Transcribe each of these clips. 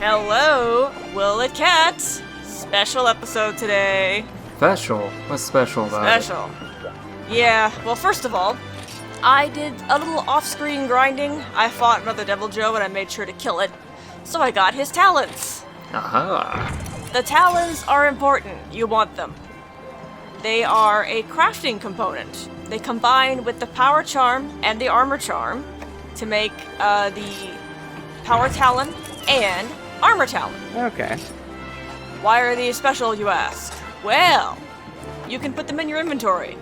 Hello, Willet Cat. Special episode today. Special? What's special about it? Special. Yeah, well, first of all, I did a little off-screen grinding. I fought another Devil Joe and I made sure to kill it. So I got his talents. Aha. The talents are important. You want them. They are a crafting component. They combine with the power charm and the armor charm to make the power talon and armor talon. Okay. Why are these special, you ask? Well, you can put them in your inventory.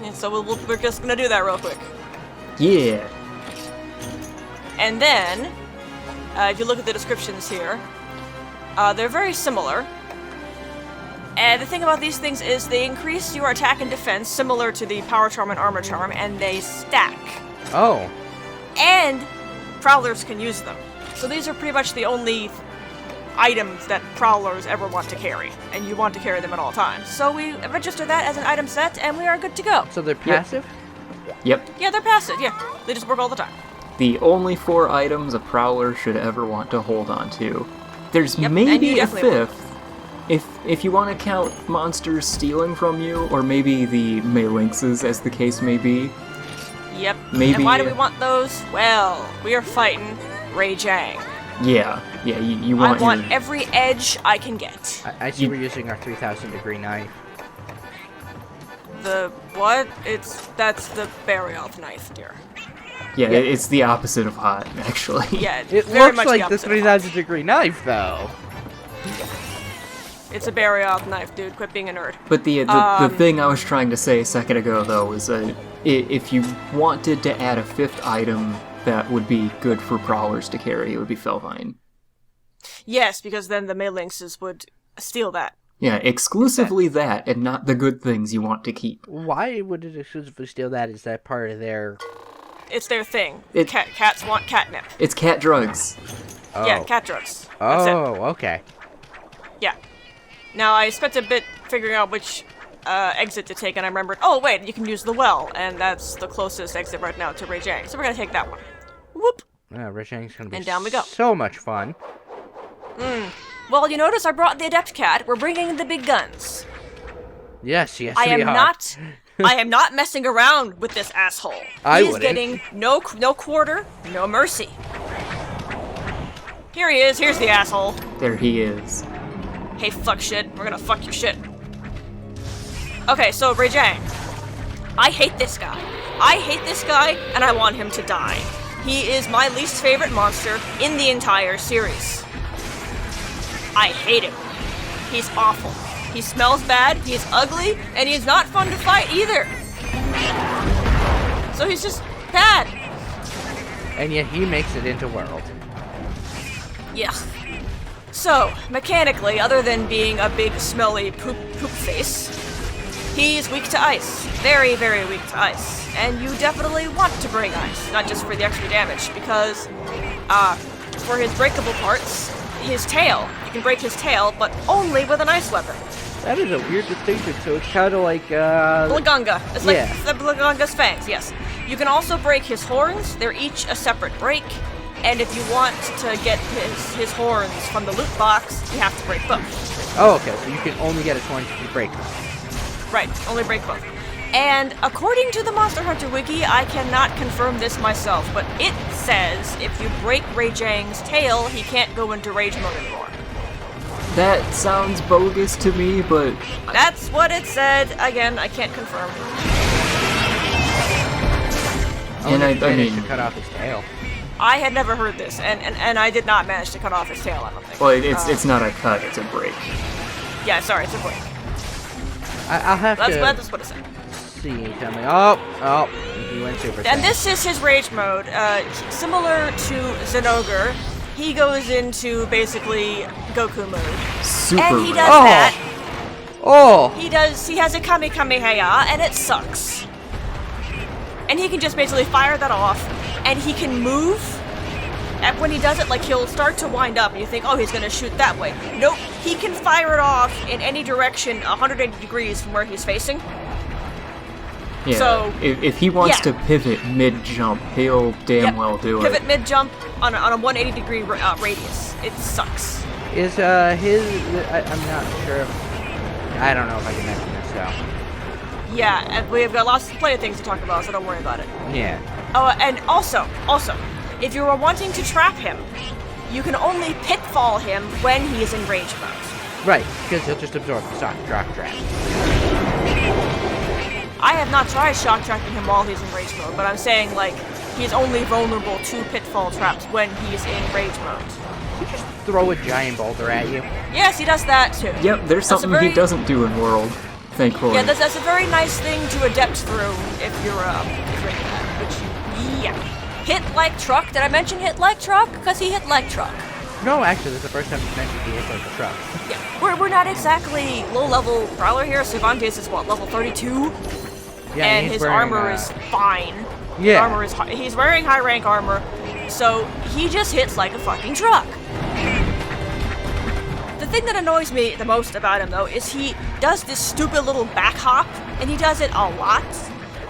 And so we're just gonna do that real quick. Yeah. And then, if you look at the descriptions here, they're very similar. And the thing about these things is they increase your attack and defense, similar to the power charm and armor charm, and they stack. Oh. And prowlers can use them. So these are pretty much the only items that prowlers ever want to carry, and you want to carry them at all times. So we register that as an item set, and we are good to go. So they're passive? Yep. Yeah, they're passive, yeah. They just work all the time. The only 4 items a prowler should ever want to hold on to. There's Yep, and you maybe a definitely will. 5th. If you want to count monsters stealing from you, or maybe the Malinxes, as the case may be. Yep. Maybe, And why do we want those? Well, we are fighting Ray Jang. Yeah, you I want want your... every edge I can get. I see we're using our 3,000 degree knife. The what? That's the Barioth knife, dear. Yeah, it's the opposite of hot, actually. Yeah, It very looks much like the opposite of 3,000 degree knife, though. It's a Barioth knife, dude. Quit being a nerd. But the thing I was trying to say a second ago, though, was if you wanted to add a 5th item that would be good for prowlers to carry, it would be Felvine. Yes, because then the Malinxes would steal that. Yeah, exclusively that, and not the good things you want to keep. Why would it exclusively steal that? Is that part of their... It's their thing. It- Cats want catnip. It's cat drugs. Oh. Yeah, cat drugs. That's it. Oh, okay. Yeah. Now, I spent a bit figuring out which exit to take, and I remembered, oh, wait, you can use the well, and that's the closest exit right now to Ray Jang. So we're gonna take that one. Whoop! Yeah, Rich Hang's gonna be And down we go. so much fun. Well, you notice I brought the Adept Cat. We're bringing in the big guns. Yes, I we am are. not... I am not messing around with this asshole. I He is wouldn't. getting no quarter, no mercy. Here he is. Here's the asshole. There he is. Hey, fuck shit. We're gonna fuck your shit. Okay, so Ray Jang. I hate this guy. I hate this guy, and I want him to die. He is my least favorite monster in the entire series. I hate him. He's awful. He smells bad, he's ugly, and he's not fun to fight either. So he's just bad. And yet he makes it into world. Yeah. So, mechanically, other than being a big, smelly poop face, he's weak to ice. Very, very weak to ice. And you definitely want to bring ice, not just for the extra damage, because, for his breakable parts, his tail, you can break his tail, but only with an ice weapon. That is a weird distinction, so it's kind of like, Blagunga. It's like Yeah. the Blagunga's fangs, yes. You can also break his horns. They're each a separate break. And if you want to get his horns from the loot box, you have to break both. Oh, okay, so you can only get a 20 if you break them. Right, only break both. And according to the Monster Hunter Wiki, I cannot confirm this myself, but it says if you break Ray Jang's tail, he can't go into rage mode anymore. That sounds bogus to me, but That's what it said. Again, I can't confirm. And I managed mean- to cut off his tail. I had never heard this, and I did not manage to cut off his tail, I don't think. well, it's not a cut, it's a break. Yeah, sorry, it's a break. I'll have That's to what it said. see. Tell me. Oh, he went super. And Saiyan. this is his rage mode. Similar to Zenogre, he goes into basically Goku mode. Super And he rare. does Oh. that. Oh, He has a Kamehameha, and it sucks. And he can just basically fire that off, and he can move. And when he does it, like, he'll start to wind up, and you think, oh, he's gonna shoot that way. Nope, he can fire it off in any direction 180 degrees from where he's facing. Yeah. So if he wants yeah. to pivot mid-jump, he'll damn Yep. well do Pivot it. mid-jump on a 180-degree radius. It sucks. Is I'm not sure if, I don't know if I can mention this though. Yeah, and we've got plenty of things to talk about, so don't worry about it. Yeah. Oh, and also, if you are wanting to trap him, you can only pitfall him when he is in range mode. Right, because he'll just absorb the shock trap. I have not tried shock trapping him while he's in rage mode, but I'm saying, like, he's only vulnerable to pitfall traps when he's in rage mode. He just throw a giant boulder at you. Yes, he does that too. Yep, there's That's a something very- he doesn't do in World, thankfully. Yeah, that's a very nice thing to adept through if you're into that. Which, yeah. Hit like truck. Did I mention hit like truck? Because he hit like truck. No, actually, this is the first time you mentioned he hits like a truck. Yeah, we're not exactly low-level Prowler here. Cervantes is what, level 32? Yeah, And he's his wearing, armor is fine. Yeah. His armor is he's wearing high rank armor, so he just hits like a fucking truck. The thing that annoys me the most about him though is he does this stupid little back hop, and he does it a lot,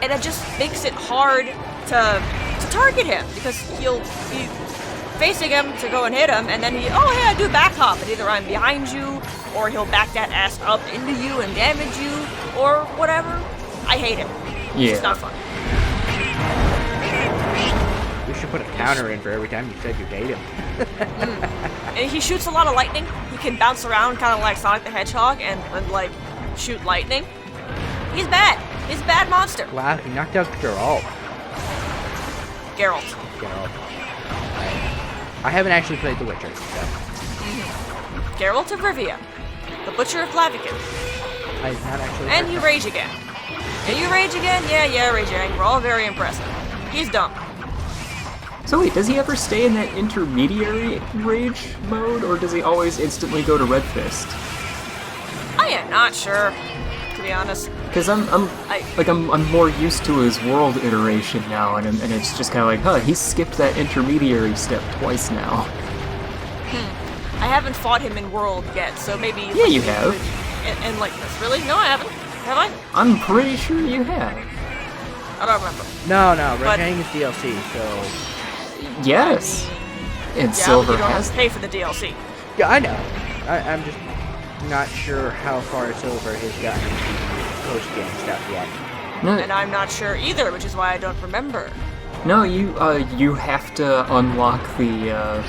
and it just makes it hard to target him because he'll be facing him to go and hit him, and then hey, I do back hop, and either I'm behind you, or he'll back that ass up into you and damage you, or whatever. I hate him. Yeah. It's not fun. You should put a counter in for every time you said you hate him. And he shoots a lot of lightning. He can bounce around kind of like Sonic the Hedgehog and like shoot lightning. He's bad. He's a bad monster. Wow, he knocked out Geralt. Geralt. I haven't actually played The Witcher, so Geralt of Rivia. The Butcher of Blaviken. I've not actually. And you rage again. And you rage again? Yeah, rage again. We're all very impressive. He's dumb. So wait, does he ever stay in that intermediary rage mode, or does he always instantly go to Red Fist? I am not sure, to be honest. Because I'm more used to his World iteration now, and it's just kind of like, he skipped that intermediary step twice now. I haven't fought him in World yet, so maybe... Yeah, you have. Enlighten us. Really? No, I haven't. Have I? I'm pretty sure you have. I don't remember. No, But- Rajang is DLC, so Yes. And Yeah, Silver you don't has. have to pay for the DLC. yeah, I know. I'm just not sure how far Silver has gotten into post-game stuff yet. No, And I'm not sure either, which is why I don't remember. no, you have to unlock the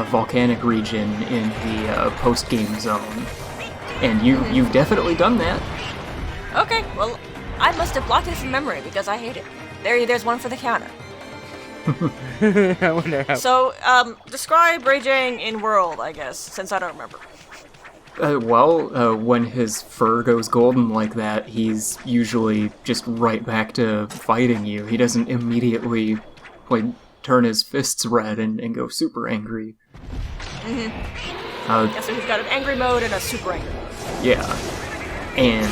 volcanic region in the post-game zone, and you've definitely done that. Okay, well, I must have blocked it from memory because I hate it. There's one for the counter. I wonder how. So, describe Rajang in World, I guess, since I don't remember. When his fur goes golden like that, he's usually just right back to fighting you. He doesn't immediately, turn his fists red and go super angry. Yeah, so he's got an angry mode and a super angry mode. Yeah. And,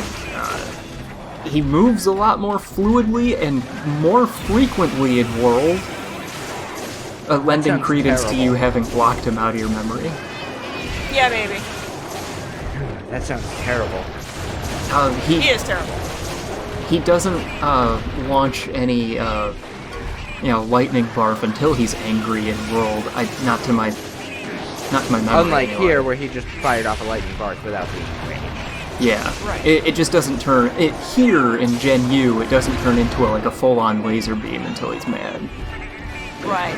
he moves a lot more fluidly and more frequently in World, lending sounds credence to terrible. you having blocked him out of your memory. Yeah, maybe. That sounds terrible. He is terrible. He doesn't launch any lightning barf until he's angry in World. Not to my memory. Unlike anyway. here, where he just fired off a lightning bark without being range. Yeah. Right. It just doesn't turn. It here in Gen U, it doesn't turn into a full-on laser beam until he's mad. Right.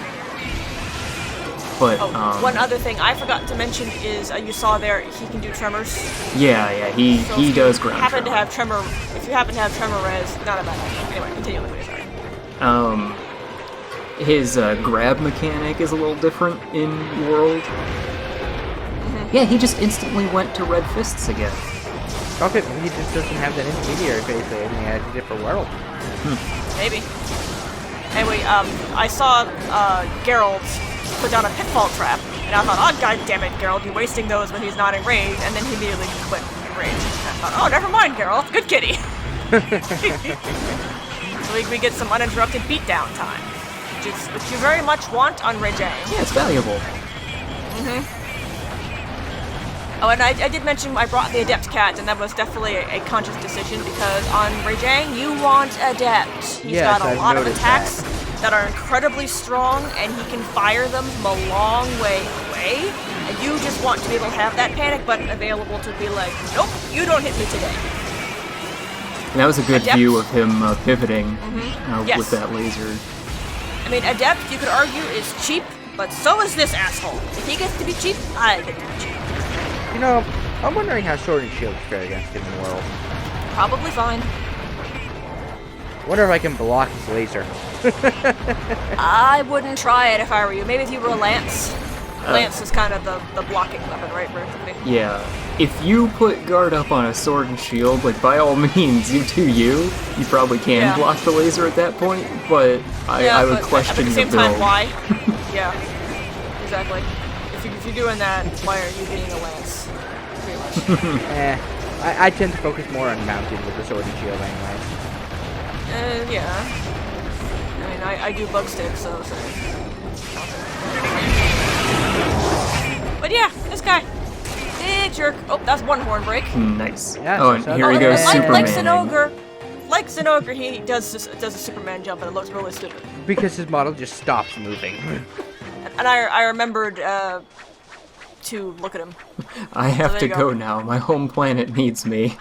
But Oh, one other thing I forgot to mention is you saw there he can do tremors. yeah, he So he if does you ground happen to tremor. have tremor, if you happen to have tremor res, not a bad idea. Anyway, continue, Louis. Sorry. His grab mechanic is a little different in World. Yeah, he just instantly went to Red Fists again. Okay, he just doesn't have that intermediary phase there, and he had a different world. Maybe. Anyway, I saw Geralt put down a pitfall trap, and I thought, oh god damn it, Geralt, you're wasting those when he's not in range, and then he immediately quit in range. And I thought, oh, never mind, Geralt, good kitty. So we get some uninterrupted beatdown time, which you very much want on Rajang. Yeah, it's valuable. Oh, and I did mention I brought the Adept Cat, and that was definitely a conscious decision because on Rajang, you want Adept. He's Yes, got a I've lot of noticed attacks that are incredibly strong, and he can fire them from a long way away. And you just want to be able to have that panic button available to be like, nope, you don't hit me today. And that was a good Adept. view of him pivoting Yes. with that laser. I mean, Adept, you could argue, is cheap, but so is this asshole. If he gets to be cheap, I get to be cheap. You know, I'm wondering how Sword and Shield fare against him in the world. Probably fine. Wonder if I can block his laser. I wouldn't try it if I were you. Maybe if you were a Lance. Lance is kind of the blocking weapon, right? Yeah. If you put guard up on a sword and shield, like by all means, you do you. You probably can Yeah. block the laser at that point, but I would question at the same your build. time, why? Yeah, exactly. If you're doing that, why are you being a Lance? Pretty much. I tend to focus more on mounted with the Sword and Shield anyway. Yeah. I mean, I do bug stick, so. But yeah, this guy. Big jerk. Oh, that's one horn break. Nice. Yeah, oh, and so here he that's- goes, like- Superman. Like Zinogre, he does a Superman jump and it looks really stupid. Because his model just stops moving. And I remembered to look at him, I have there to you go go. now. My home planet needs me.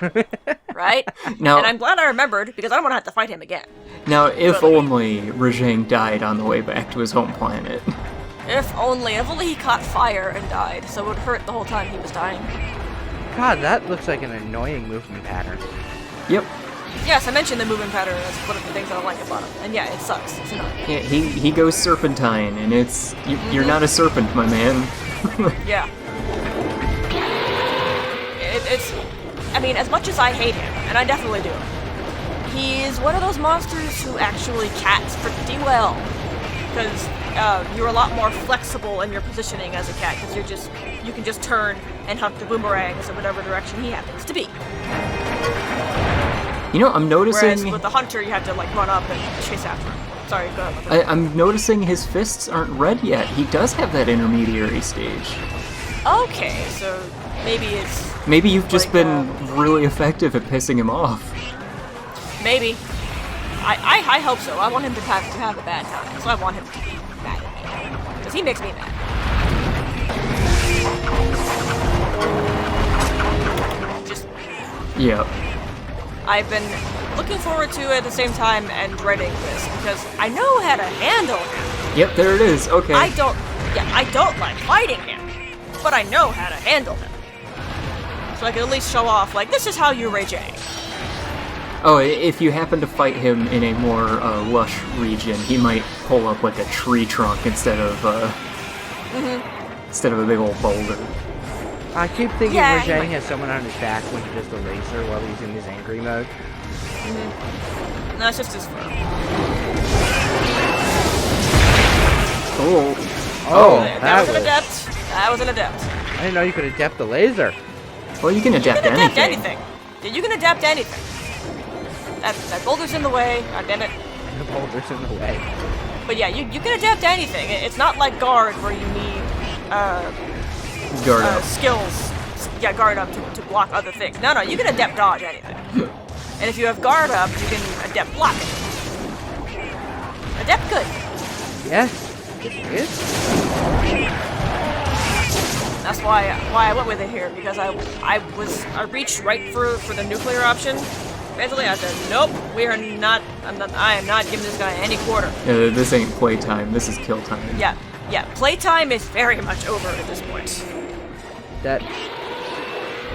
right? Now- and I'm glad I remembered because I don't want to have to fight him again. Now, if only Rajang died on the way back to his home planet. If only he caught fire and died, so it would hurt the whole time he was dying. God, that looks like an annoying movement pattern. Yep. Yes, I mentioned the movement pattern as one of the things I don't like about him. And yeah, it sucks. It's annoying. Yeah, he goes serpentine, and you're not a serpent, my man. Yeah. It's... I mean, as much as I hate him, and I definitely do, he's one of those monsters who actually cats pretty well. Because you're a lot more flexible in your positioning as a cat, because you can just turn and huck the boomerangs in whatever direction he happens to be. You know, I'm Whereas noticing. with the hunter, you have to like run up and chase after him. Sorry, go ahead. I'm noticing his fists aren't red yet. He does have that intermediary stage. Okay, so maybe it's... Maybe you've just Like, been really effective at pissing him off. Maybe. I hope so. I want him to have a bad time, so I want him to be mad at me. Because he makes me mad. Just... Yeah. I've been looking forward to it at the same time and dreading this, because I know how to handle him. Yep, there it is. Okay. I don't like fighting him, but I know how to handle him. So I can at least show off, like, this is how you rage A. Oh, if you happen to fight him in a more lush region, he might pull up like a tree trunk instead of a big old boulder. I keep thinking Yeah, he Rajang might- has someone on his back when he does the laser while he's in his angry mode. No, it's just his fur. Oh. Oh, That that was an was... adept. That was an adept. I didn't know you could adapt the laser. Well, you can You adapt can adapt anything. anything. Yeah, you can adapt anything. That boulder's in the way. God damn it. The boulder's in the way. But yeah, you can adapt anything. It's not like guard where you need Guard up. skills. Yeah, guard up to block other things. No, you can adept dodge anything. And if you have guard up, you can adept block it. Adept good. Yes, it is. That's why I went with it here, because I reached right for the nuclear option. Basically, I said, nope, I am not giving this guy any quarter. This ain't playtime. This is kill time. Yeah, playtime is very much over at this point. That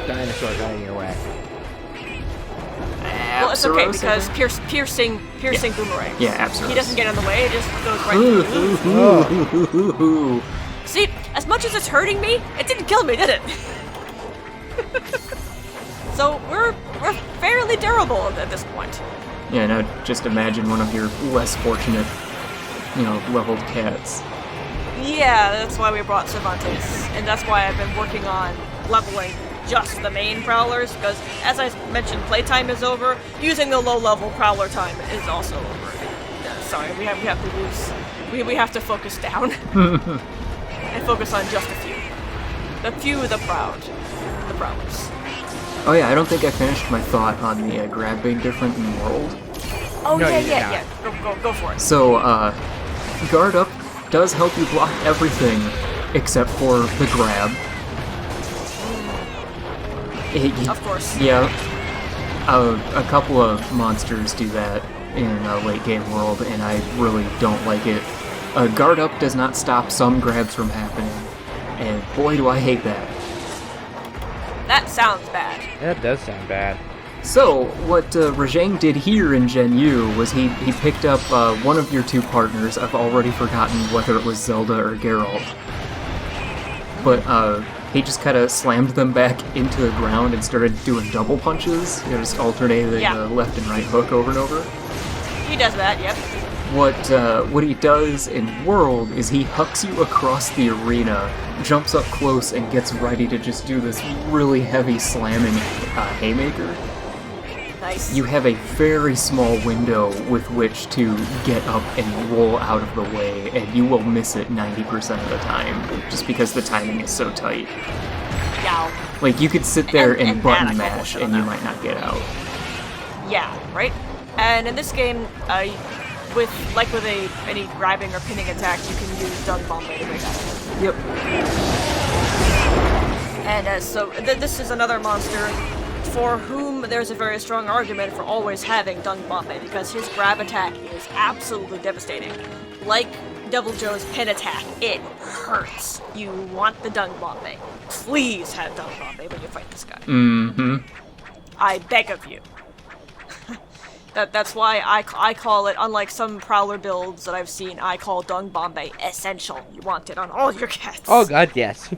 dinosaur got in your way. Well, it's okay, Absolutely. because piercing boomerang. Yeah, absolutely. He doesn't get in the way, it just goes right Ooh, through. ooh, ooh, ooh, ooh. See, as much as it's hurting me, it didn't kill me, did it? So we're fairly durable at this point. Yeah, now just imagine one of your less fortunate, leveled cats. Yeah, that's why we brought Cervantes, and that's why I've been working on leveling just the main prowlers, because as I mentioned, playtime is over. Using the low-level prowler time is also over. Sorry, we have to focus down and focus on just a few. The few, the proud. the problems. Oh yeah, I don't think I finished my thought on the grab being different in World. Oh, No, yeah, you did yeah, not. yeah. Go for it. So, guard up does help you block everything except for the grab. Of course. Yeah, a couple of monsters do that in late game World, and I really don't like it. Guard up does not stop some grabs from happening, and boy do I hate that. That sounds bad. That does sound bad. So, what Rajang did here in Gen U was he picked up one of your two partners. I've already forgotten whether it was Zelda or Geralt. But he just kind of slammed them back into the ground and started doing double punches. You know, just alternating the left and right hook over and over. He does that, yep. What he does in World is he hucks you across the arena, jumps up close, and gets ready to just do this really heavy slamming haymaker. Nice. You have a very small window with which to get up and roll out of the way, and you will miss it 90% of the time, just because the timing is so tight. Yow. Like, you could sit there And and that I button call mash, bullshit and on you that. might not get out. Yeah, right? And in this game, with any grabbing or pinning attack, you can use Dung Bomb to break out of it. Yep. And so this is another monster for whom there's a very strong argument for always having Dung Bombe, because his grab attack is absolutely devastating. Like Devil Joe's pin attack, it hurts. You want the Dung Bombe. Please have Dung Bombe when you fight this guy. Mm-hmm. I beg of you. That's why I call it, unlike some Prowler builds that I've seen, I call Dung Bombe essential. You want it on all your cats. Oh god, yes.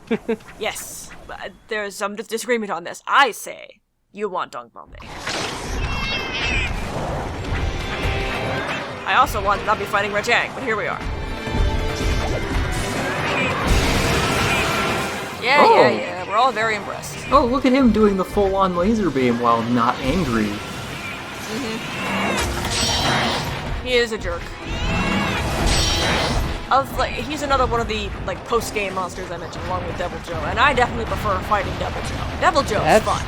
Yes. But there's some disagreement on this. I say you want Dung Bombe. I also want to not be fighting Rajang, but here we are. Yeah, Oh. yeah. We're all very impressed. Oh, look at him doing the full-on laser beam while not angry. He is a jerk. He's another one of the post-game monsters I mentioned, along with Devil Joe, and I definitely prefer fighting Devil Joe. Devil Joe's That's- fun.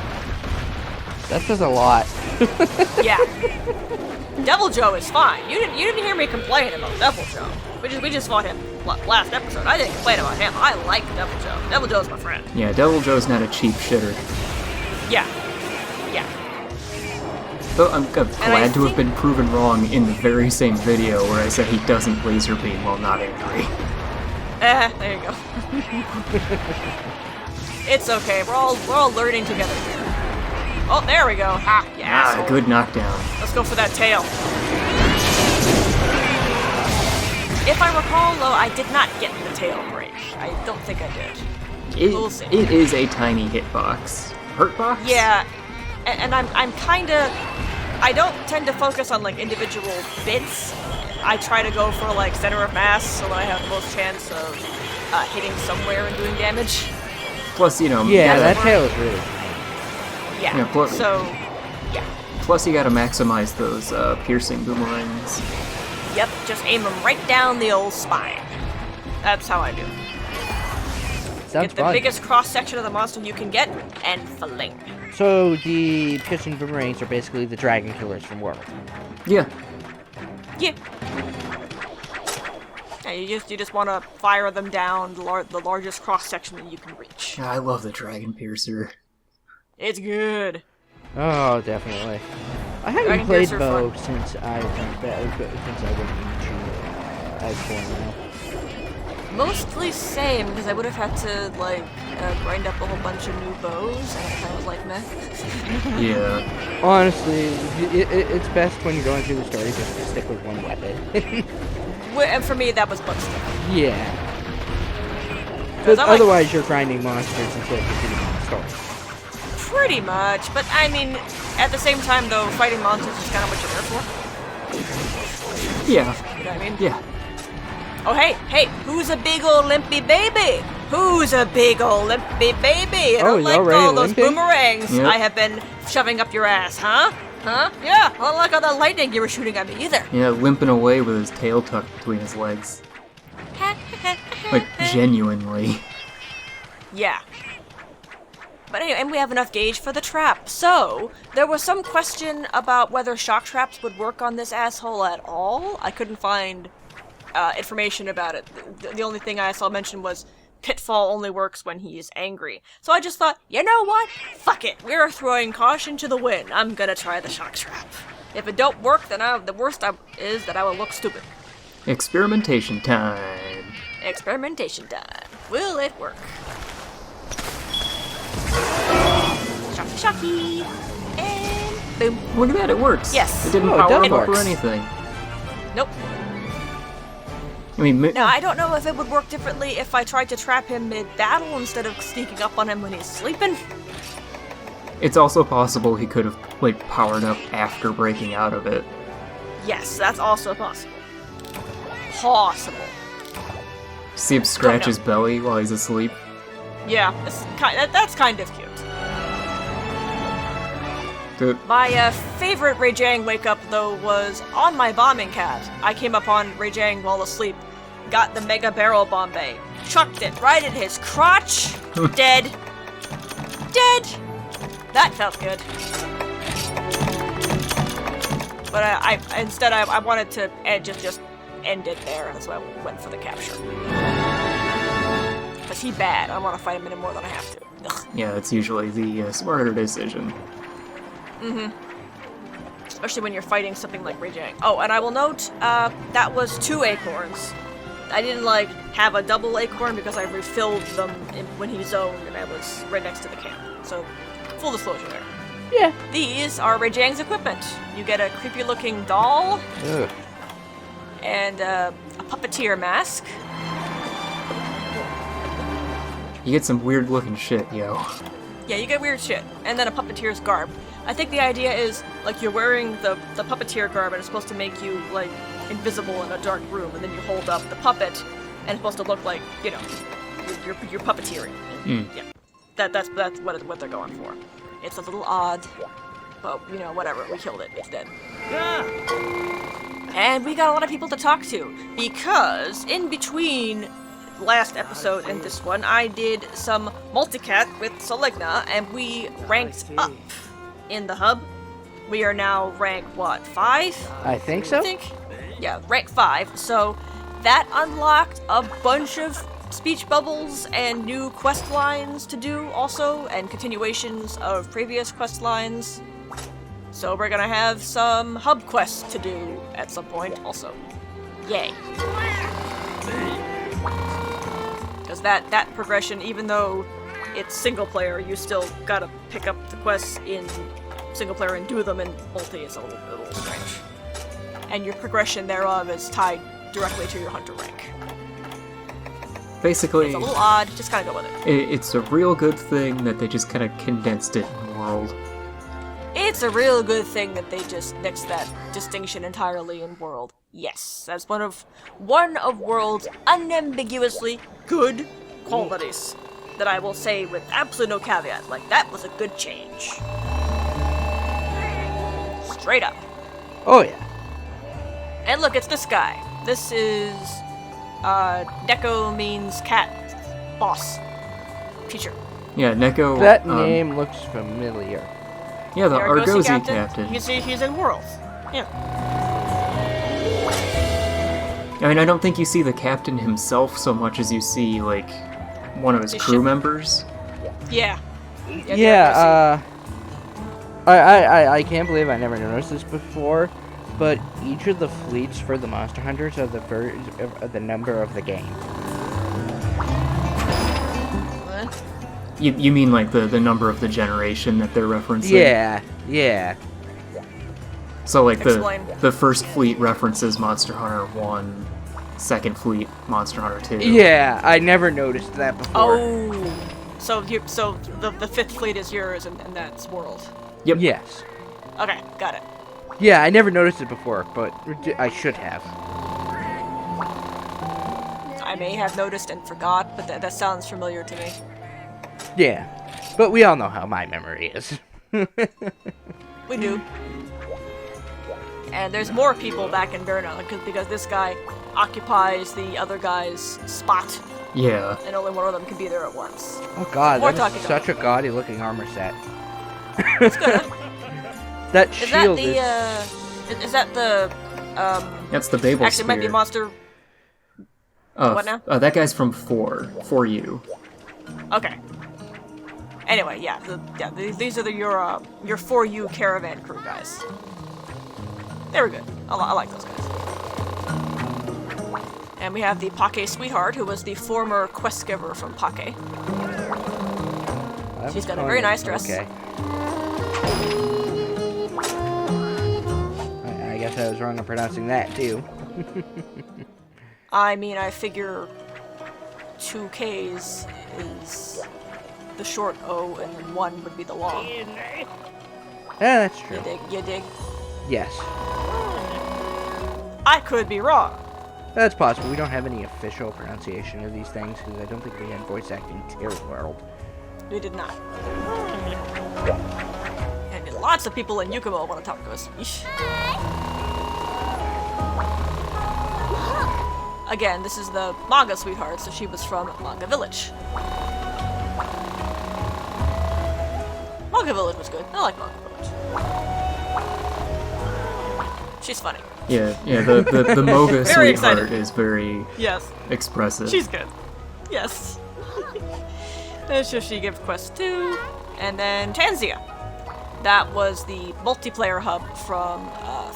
That says a lot. Yeah. Devil Joe is fine. You didn't hear me complain about Devil Joe. We just fought him last episode. I didn't complain about him. I like Devil Joe. Devil Joe's my friend. Yeah, Devil Joe's not a cheap shitter. Yeah. Yeah. Though I'm glad to have been proven wrong in the very same video where I said he doesn't laser beam while not angry. There you go. It's okay. We're all learning together here. Oh, there we go. Ha, you asshole. Good knockdown. Let's go for that tail. If I recall, though, I did not get the tail break. I don't think I did. We'll see. It is a tiny hitbox. Hurtbox? Yeah, and I'm kinda... I don't tend to focus on, individual bits. I try to go for, center of mass so that I have the most chance of hitting somewhere and doing damage. Plus, Yeah, gotta- that tail is really Yeah, Yeah, plus- so... Yeah. Plus you gotta maximize those piercing boomerangs. Yep, just aim them right down the old spine. That's how I do. sounds Get the fun. biggest cross-section of the monster you can get, and fling. So the piercing boomerangs are basically the dragon killers from World. Yeah. Yeah. Yeah, you just want to fire them down the largest cross-section that you can reach. I love the Dragon Piercer. It's good. Oh, definitely. I Dragon haven't played Piercer Bow fun. since I went into Iceborne now. Mostly same, because I would have had to, grind up a whole bunch of new bows, and I kind of was like, meh. Yeah. Honestly, it's best when you're going through the story just to stick with one weapon. And for me, that was Bloodstone. Yeah. 'Cause But I like- otherwise, you're grinding monsters until you're completing the story. Pretty much, but I mean, at the same time, though, fighting monsters is kind of what you're there for. Yeah. You know what I mean? Yeah. Oh, hey, who's a big old limpy baby? Who's a big old limpy baby? I Oh, don't he's like already all those limping? boomerangs Yep. I have been shoving up your ass, huh? Huh? Yeah, I don't like all that lightning you were shooting at me either. Yeah, limping away with his tail tucked between his legs. Like, genuinely. Yeah. But anyway, and we have enough gauge for the trap. So, there was some question about whether shock traps would work on this asshole at all. I couldn't find information about it. The only thing I saw mentioned was Pitfall only works when he is angry. So I just thought, you know what? Fuck it. We're throwing caution to the wind. I'm gonna try the shock trap. If it don't work, then the worst is that I will look stupid. Experimentation time. Experimentation time. Will it work? Shocky, shocky. And boom. Look at that, it works. Yes. It didn't Oh, it power does up or work. anything. Nope. I mean, Now, I don't know if it would work differently if I tried to trap him mid-battle instead of sneaking up on him when he's sleeping. it's also possible he could have, like, powered up after breaking out of it. Yes, that's also possible. Possible. See him scratch his belly while he's asleep. Yeah, that's kind of cute. Good. My favorite Rajang wake-up, though, was on my bombing cat. I came upon Rajang while asleep, got the Mega Barrel Bombay, chucked it right at his crotch, dead. Dead! That felt good. But I wanted to just end it there, that's why I went for the capture. Because he bad, I don't want to fight him any more than I have to. Ugh. Yeah, it's usually the smarter decision. Especially when you're fighting something like Rajang. Oh, and I will note, that was 2 acorns. I didn't, have a double acorn because I refilled them when he zoned and I was right next to the camp. So, full disclosure there. Yeah. These are Rajang's equipment. You get a creepy-looking doll Ugh. and a puppeteer mask. You get some weird looking shit, yo. Yeah, you get weird shit. And then a puppeteer's garb. I think the idea is, you're wearing the puppeteer garb and it's supposed to make you, invisible in a dark room, and then you hold up the puppet, and it's supposed to look like, you're puppeteering. Yeah. That's what they're going for. It's a little odd, but, whatever. We killed it. It's dead. And we got a lot of people to talk to, because in between last episode and this one, I did some multicat with Soligna, and we ranked up in the hub. We are now rank, 5? I think so. I think. Yeah, rank 5. So that unlocked a bunch of speech bubbles and new quest lines to do also, and continuations of previous quest lines. So we're gonna have some hub quests to do at some point also. Yay. Because that progression, even though it's single player, you still gotta pick up the quests in single player and do them in multi. It's a little strange. And your progression thereof is tied directly to your hunter rank. Basically, It's a little odd, just kinda go with it. it's a real good thing that they just kind of condensed it in World. It's a real good thing that they just nixed that distinction entirely in World. Yes, that's one of World's unambiguously good qualities that I will say with absolutely no caveat. That was a good change. Straight up. Oh yeah. And look, it's this guy. This is, Neko means cat boss. Teacher. Yeah, Neko. That name looks familiar. Yeah, the Argosy captain. He's in Worlds. Yeah. I mean, I don't think you see the captain himself so much as you see, one of his His crew ship. members. Yeah. Yeah, I can't believe I never noticed this before, but each of the fleets for the Monster Hunters are the number of the game. What? You mean, the number of the generation that they're referencing? Yeah. So, Explain. the first fleet references Monster Hunter 1, second fleet Monster Hunter 2. Yeah, I never noticed that before. Oh. So the fifth fleet is yours, and that's World. Yep. Yes. Okay, got it. Yeah, I never noticed it before, but I should have. I may have noticed and forgot, but that sounds familiar to me. Yeah, but we all know how my memory is. We do. And there's more people back in Berna, because this guy occupies the other guy's spot. Yeah. and only one of them can be there at once. Oh god, More that is talking such a gaudy looking armor set. It's good. That Is that shield the, is that the, That's the Babel actually it might be Spear. monster, Oh, what now? that guy's from 4. For you. okay. Anyway, yeah, these are your For You caravan crew guys. They were good. I like those guys. And we have the Pake Sweetheart, who was the former quest giver from Pake. She's got a very nice dress. Okay. I guess I was wrong in pronouncing that too. I mean, I figure 2 Ks is the short O, and then 1 would be the long. Yeah, that's true. You dig? Yes, I could be wrong. that's possible. We don't have any official pronunciation of these things because I don't think we had voice acting Terror World. We did not. And lots of people in Yukumo want to talk to us. Yeesh. Again, this is the manga sweetheart, so she was from Manga Village. Manga Village was good. I like Manga Village. She's funny. Yeah, the Moga Very sweetheart excited. is very Yes, expressive. she's good. Yes. And so she gives quest 2, and then Tanzia. That was the multiplayer hub from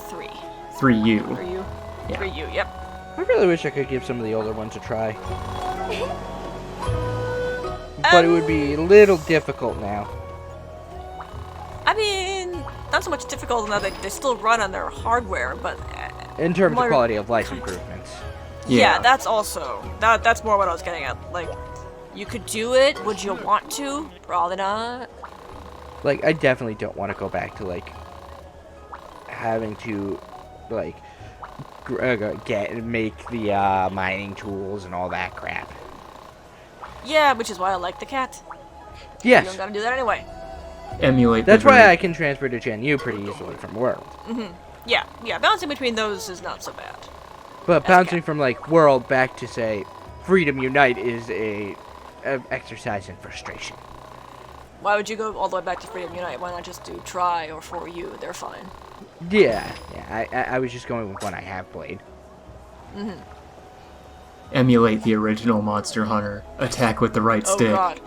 3. 3U. For you? Yeah. For you, yep. I really wish I could give some of the older ones a try. But it would be a little difficult now. I mean, not so much difficult now that they still run on their hardware, but In terms More- of quality of life improvements. yeah, that's also that's more what I was getting at. Like, you could do it. Would you want to? Probably not. Like, I definitely don't want to go back to, like, having to, like, make the mining tools and all that crap. Yeah, which is why I like the cat. You Yes, don't gotta do that anyway. Emulate. that's the why very- I can transfer to Gen U pretty easily from World. Yeah, bouncing between those is not so bad. But That's bouncing okay. from, like, World back to, say, Freedom Unite is a exercise in frustration. Why would you go all the way back to Freedom Unite? Why not just do Try or For You? They're fine. Yeah, I was just going with one I have played. Emulate the original Monster Hunter. Attack with the right Oh stick. god.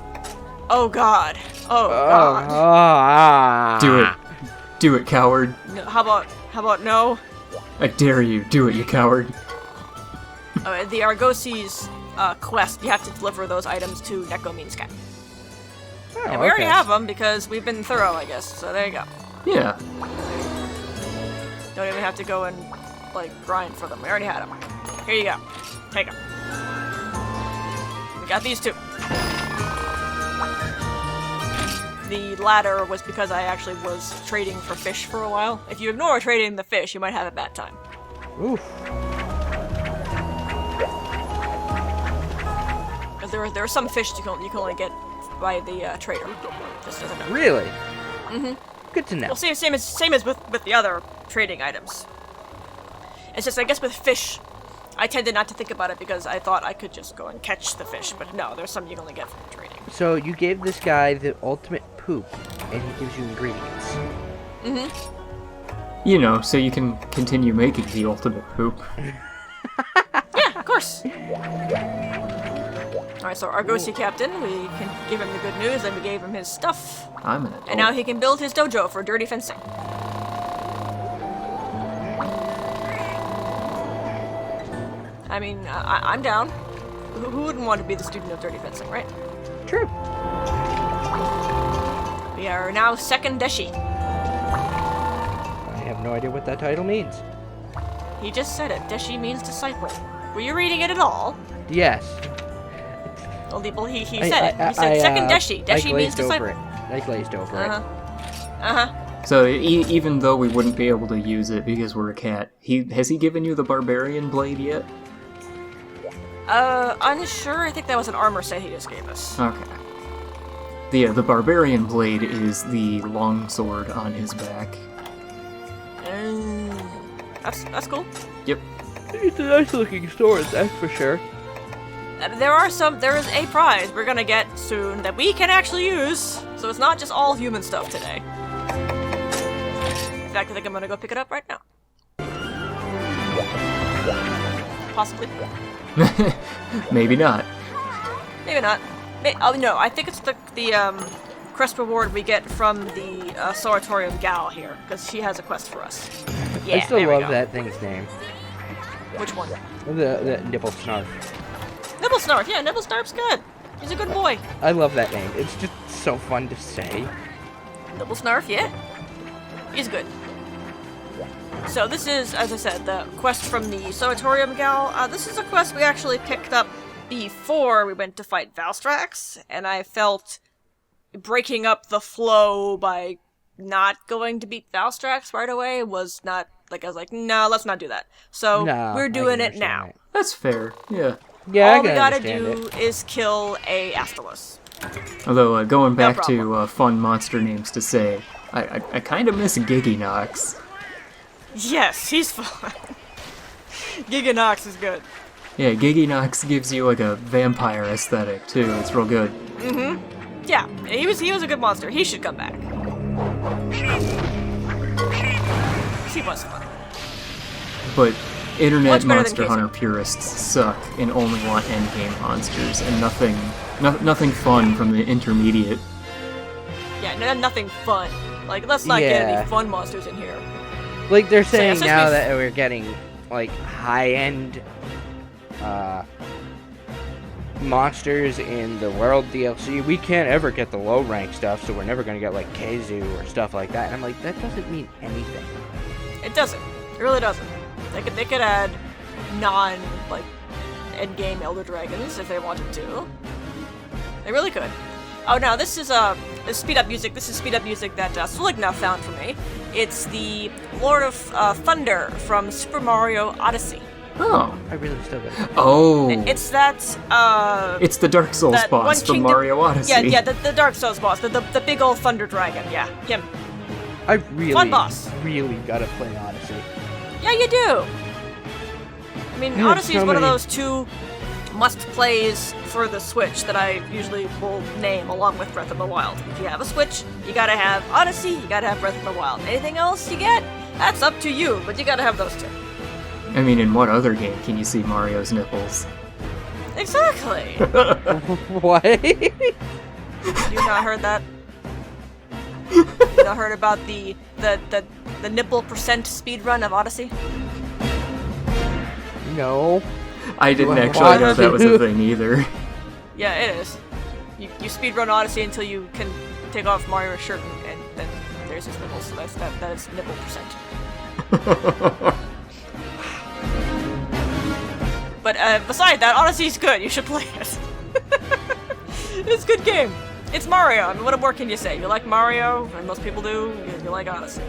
Oh god. Oh god. Do it. Do it, coward. No, how about no? I dare you. Do it, you coward. The Argosi's quest, you have to deliver those items to Neko Means Cat. Oh, And we already okay. have them because we've been thorough, I guess. So there you go. Yeah. Don't even have to go and, like, grind for them. We already had them. Here you go. Take them. We got these 2. The latter was because I actually was trading for fish for a while. If you ignore trading the fish, you might have a bad time. Oof. Because there are some fish you can only get by the trader. Just as a note. Really? Good to know. Well, same as with the other trading items. It's just, I guess with fish, I tended not to think about it because I thought I could just go and catch the fish, but no, there's some you can only get from trading. So you gave this guy the ultimate poop, and he gives you ingredients. You know, so you can continue making the ultimate poop. Yeah, of course. Alright, so Argosi Captain, we can give him the good news that we gave him his stuff, I'm an adult. and now he can build his dojo for dirty fencing. I mean, I'm down. Who wouldn't want to be the student of dirty fencing, right? True. We are now second Deshi. I have no idea what that title means. He just said it. Deshi means disciple. Were you reading it at all? Yes. Well, he said it. He said second Deshi. Deshi means disciple. I glazed over it. So even though we wouldn't be able to use it because we're a cat, has he given you the barbarian blade yet? Unsure. I think that was an armor set he just gave us. Okay. The barbarian blade is the longsword on his back. That's cool. Yep. It's a nice looking sword, that's for sure. There is a prize we're gonna get soon that we can actually use, so it's not just all human stuff today. In fact, I think I'm gonna go pick it up right now. Possibly. Maybe not. Maybe not. Oh no, I think it's the quest reward we get from the Sanatorium gal here, because she has a quest for us. Yeah, I still there we love go. that thing's name. Which one? The Nibble Snarf. Nibble Snarf. Yeah, Nibble Snarf's good. He's a good boy. I love that name. It's just so fun to say. Nibble Snarf, yeah. He's good. So this is, as I said, the quest from the Sanatorium gal. This is a quest we actually picked up before we went to fight Valstrax, and I felt breaking up the flow by not going to beat Valstrax right away was not, like, I was like, no, let's not do that. So No, we're I doing can it now. understand That's fair. Yeah. Yeah, I All we can gotta understand do it. is kill a Astalos. Although going back to problem. fun monster names to say, I kind of miss Giginox. Yes, he's fun. Giganox is good. Yeah, Giginox gives you like a vampire aesthetic too. It's real good. Yeah, he was a good monster. He should come back. He was fun. But internet Much better than Monster Casey. Hunter purists suck and only want endgame monsters and nothing fun from the intermediate. Yeah, nothing fun. Like, let's not get Yeah. any fun monsters in here. Like, they're saying essentially now that we're getting, like, high-end, monsters in the World DLC. We can't ever get the low-rank stuff, so we're never gonna get, like, Keizu or stuff like that. And I'm like, that doesn't mean anything. It doesn't. It really doesn't. They could add endgame Elder Dragons if they wanted to. They really could. Oh, now this is speed up music. This is speed up music that Suligna found for me. It's the Lord of Thunder from Super Mario Odyssey. Oh. I really still got it. Oh. It's that It's the Dark Souls that one boss from kingdom- Mario Odyssey. Yeah, the Dark Souls boss, the big old Thunder Dragon. Yeah, him. I really, Fun boss. really gotta play Odyssey. Yeah, you do. I mean, Yeah, Odyssey is so one of many- those two must-plays for the Switch that I usually will name along with Breath of the Wild. If you have a Switch, you gotta have Odyssey, you gotta have Breath of the Wild. Anything else you get, that's up to you, but you gotta have those two. I mean, in what other game can you see Mario's nipples? Exactly. What? You not heard that? You not heard about the nipple percent speedrun of Odyssey? No. I didn't Do I actually want know that was a to? thing either. Yeah, it is. You speedrun Odyssey until you can take off Mario's shirt and then there's his nipples, so that is nipple percent. But beside that, Odyssey's good. You should play it. It's a good game. It's Mario. I mean, what more can you say? You like Mario, and most people do. You like Odyssey.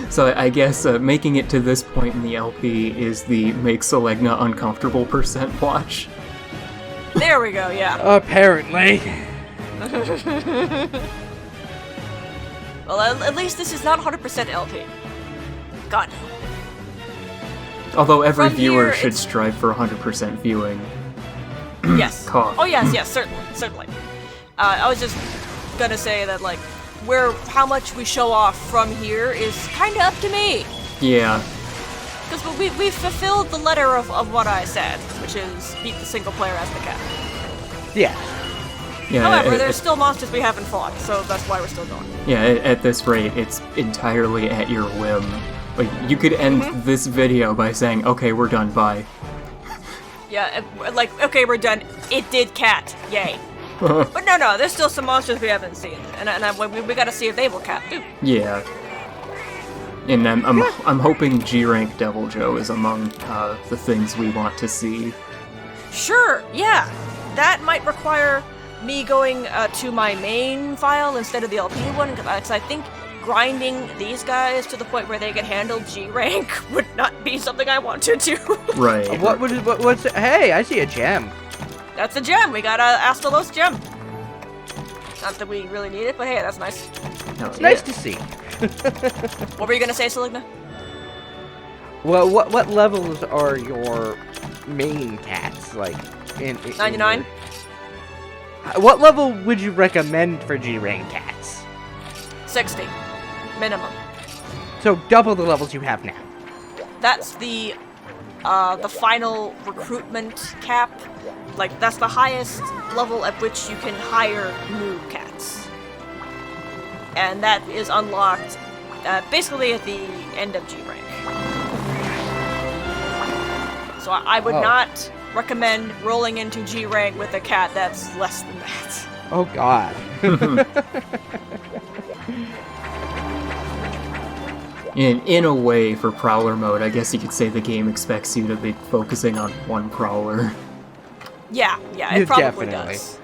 So I guess making it to this point in the LP is the make Selegna uncomfortable percent watch. There we go. Yeah. Apparently. Well, at least this is not 100% LP. God no. Although every From viewer here, should it's- strive for 100% viewing. Yes. Cough. Oh yes, certainly. I was just gonna say that how much we show off from here is kind of up to me, Yeah. because we fulfilled the letter of what I said, which is beat the single player as the cat. Yeah. Yeah. However, at- there's still monsters we haven't fought, so that's why we're still going. Yeah, at this rate, it's entirely at your whim. Like, you could end Mm-hmm. this video by saying, okay, we're done, bye. Yeah, okay, we're done. It did cat, yay. But no, there's still some monsters we haven't seen, and we gotta see if they will cat too. Yeah. And I'm hoping G-Rank Devil Joe is among the things we want to see. Sure, yeah. That might require me going to my main file instead of the LP one, because I think grinding these guys to the point where they can handle G rank would not be something I want to do. Right. What's hey, I see a gem. That's a gem. We got a Astalos gem. Not that we really need it, but hey, that's nice. Hell It's yeah. nice to see. What were you gonna say, Seligna? Well, what levels are your main cats? Like, in 99. What level would you recommend for G-Rank cats? 60 minimum. So double the levels you have now. That's the final recruitment cap. Like, that's the highest level at which you can hire new cats. And that is unlocked basically at the end of G-Rank. So I would not recommend rolling into G-Rank with a cat that's less than that. Oh god. In a way, for Prowler mode, I guess you could say the game expects you to be focusing on one Prowler. Yeah, it probably Definitely. does.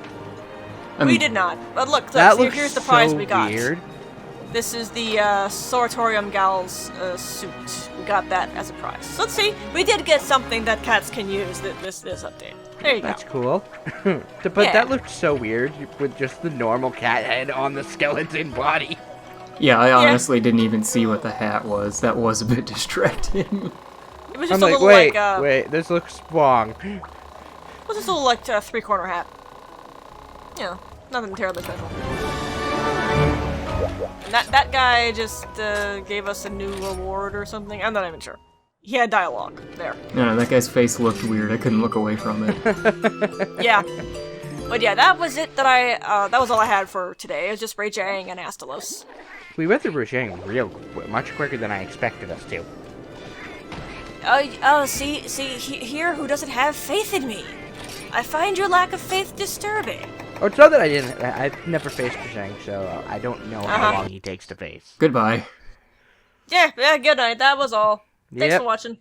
I We mean, did not. But look, That so looks here's the prize so we got. weird. This is the Soratorium Gal's suit. We got that as a prize. So let's see. We did get something that cats can use this update. There you That's go. cool. But Yeah. that looked so weird with just the normal cat head on the skeleton body. yeah, I honestly didn't even see what the hat was. That was a bit distracting. It was I'm just a like, little wait, this looks wrong. it was just a little like three-corner hat. You know, nothing terribly special. And that guy just gave us a new reward or something. I'm not even sure. He had dialogue there. No, that guy's face looked weird. I couldn't look away from it. Yeah. But yeah, that was it that that was all I had for today. It was just Rajang and Astalos. We went through Bruchang much quicker than I expected us to. See, here, who doesn't have faith in me? I find your lack of faith disturbing. Oh, it's not that I've never faced Bruchang, so I don't know how long he takes to face. Goodbye. Yeah, good night. That was all. Thanks Yep. for watching.